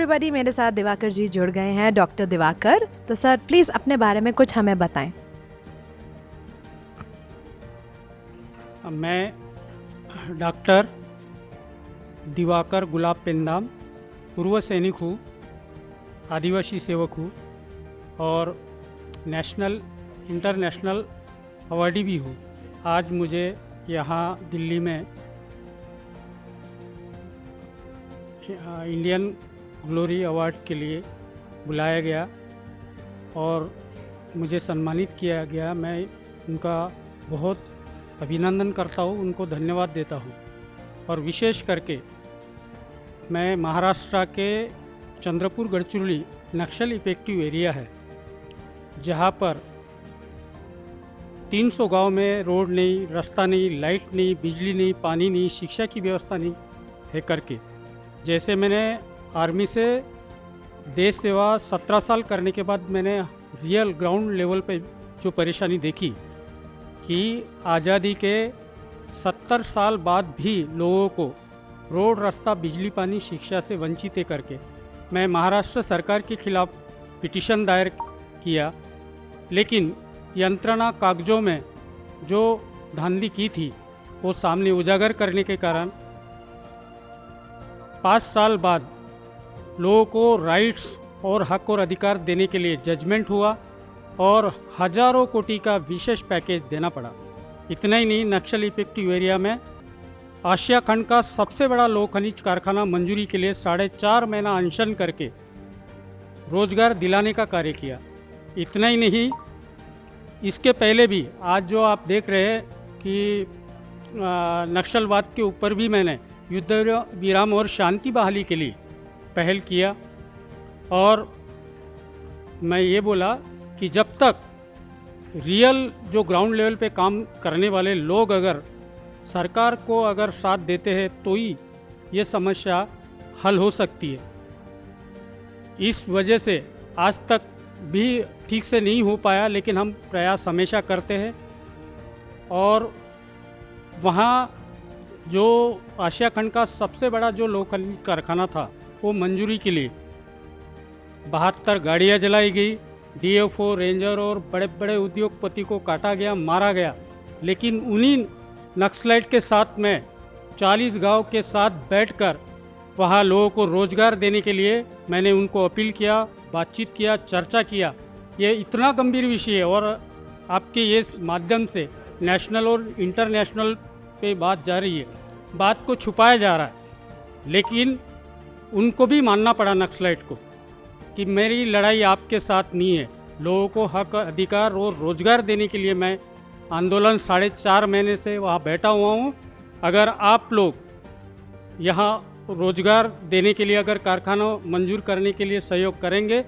Everybody, मेरे साथ दिवाकर जी जुड़ गए हैं, डॉक्टर दिवाकर। तो सर प्लीज़ अपने बारे में कुछ हमें बताएं। मैं डॉक्टर दिवाकर गुलाब पेंदाम पूर्व सैनिक हूँ, आदिवासी सेवक हूँ और नेशनल इंटरनेशनल अवार्डी भी हूँ। आज मुझे यहाँ दिल्ली में इंडियन ग्लोरी अवार्ड के लिए बुलाया गया और मुझे सम्मानित किया गया। मैं उनका बहुत अभिनंदन करता हूँ, उनको धन्यवाद देता हूँ। और विशेष करके मैं महाराष्ट्र के चंद्रपुर गढ़चिरौली नक्सल इफेक्टिव एरिया है, जहाँ पर 300 गांव में रोड नहीं, रास्ता नहीं, लाइट नहीं, बिजली नहीं, पानी नहीं, शिक्षा की व्यवस्था नहीं है करके, जैसे मैंने आर्मी से देश सेवा 17 साल करने के बाद मैंने रियल ग्राउंड लेवल पे जो परेशानी देखी कि आज़ादी के 70 साल बाद भी लोगों को रोड, रास्ता, बिजली, पानी, शिक्षा से वंचित है करके मैं महाराष्ट्र सरकार के खिलाफ पिटीशन दायर किया। लेकिन यंत्रणा कागजों में जो धांधली की थी वो सामने उजागर करने के कारण 5 साल बाद लोगों को राइट्स और हक और अधिकार देने के लिए जजमेंट हुआ और हजारों कोटि का विशेष पैकेज देना पड़ा। इतना ही नहीं, नक्सल इफेक्टिव एरिया में आशिया खंड का सबसे बड़ा लोह खनिज कारखाना मंजूरी के लिए 4.5 महीना अनशन करके रोजगार दिलाने का कार्य किया। इतना ही नहीं, इसके पहले भी आज जो आप देख रहे हैं कि नक्सलवाद के ऊपर भी मैंने युद्ध विराम और शांति बहाली के लिए पहल किया। और मैं ये बोला कि जब तक रियल जो ग्राउंड लेवल पे काम करने वाले लोग अगर सरकार को अगर साथ देते हैं तो ही ये समस्या हल हो सकती है। इस वजह से आज तक भी ठीक से नहीं हो पाया, लेकिन हम प्रयास हमेशा करते हैं। और वहाँ जो आशिया खंड का सबसे बड़ा जो लोह खनिज कारखाना था वो मंजूरी के लिए 72 गाड़ियाँ जलाई गई, डीएफओ, रेंजर और बड़े बड़े उद्योगपति को काटा गया, मारा गया। लेकिन उन्हीं नक्सलाइट के साथ में 40 गांव के साथ बैठकर वहाँ लोगों को रोजगार देने के लिए मैंने उनको अपील किया, बातचीत किया, चर्चा किया। ये इतना गंभीर विषय है और आपके ये माध्यम से नेशनल और इंटरनेशनल पे बात जा रही है, बात को छुपाया जा रहा है। लेकिन उनको भी मानना पड़ा नक्सलाइट को कि मेरी लड़ाई आपके साथ नहीं है। लोगों को हक, अधिकार और रोजगार देने के लिए मैं आंदोलन 4.5 महीने से वहाँ बैठा हुआ हूँ। अगर आप लोग यहाँ रोजगार देने के लिए अगर कारखाना मंजूर करने के लिए सहयोग करेंगे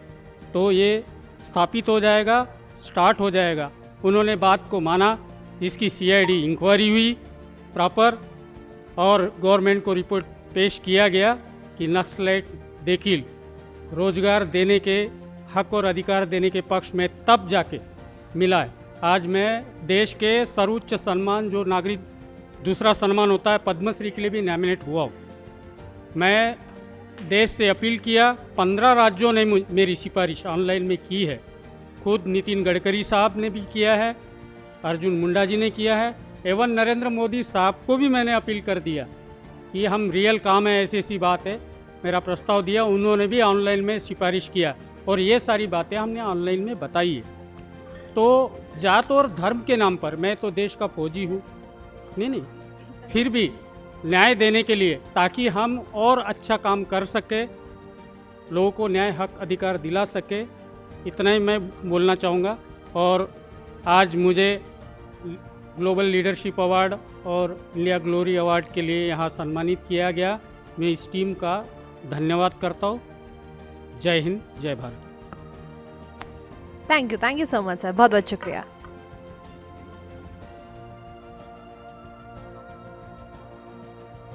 तो ये स्थापित हो जाएगा, स्टार्ट हो जाएगा। उन्होंने बात को माना, इसकी सीआईडी इंक्वायरी हुई प्रॉपर और गवर्नमेंट को रिपोर्ट पेश किया गया कि नक्सलाइट देखिल रोजगार देने के, हक और अधिकार देने के पक्ष में तब जाके मिला है। आज मैं देश के सर्वोच्च सम्मान जो नागरिक दूसरा सम्मान होता है पद्मश्री के लिए भी नॉमिनेट हुआ हूँ। मैं देश से अपील किया, 15 राज्यों ने मेरी सिफारिश ऑनलाइन में की है। खुद नितिन गडकरी साहब ने भी किया है, अर्जुन मुंडा जी ने किया है, एवं नरेंद्र मोदी साहब को भी मैंने अपील कर दिया कि हम रियल काम है, ऐसी ऐसी बात है, मेरा प्रस्ताव दिया। उन्होंने भी ऑनलाइन में सिफारिश किया और ये सारी बातें हमने ऑनलाइन में बताई है। तो जात और धर्म के नाम पर, मैं तो देश का फौजी हूँ, नहीं, फिर भी न्याय देने के लिए, ताकि हम और अच्छा काम कर सके, लोगों को न्याय, हक, अधिकार दिला सके, इतना ही मैं बोलना चाहूँगा। और आज मुझे ग्लोबल लीडरशिप अवार्ड और इंडिया ग्लोरी अवार्ड के लिए यहाँ सम्मानित किया गया। मैं इस टीम का धन्यवाद करता हूँ। जय हिंद, जय Bharat. Thank you so much sir, बहुत बहुत शुक्रिया।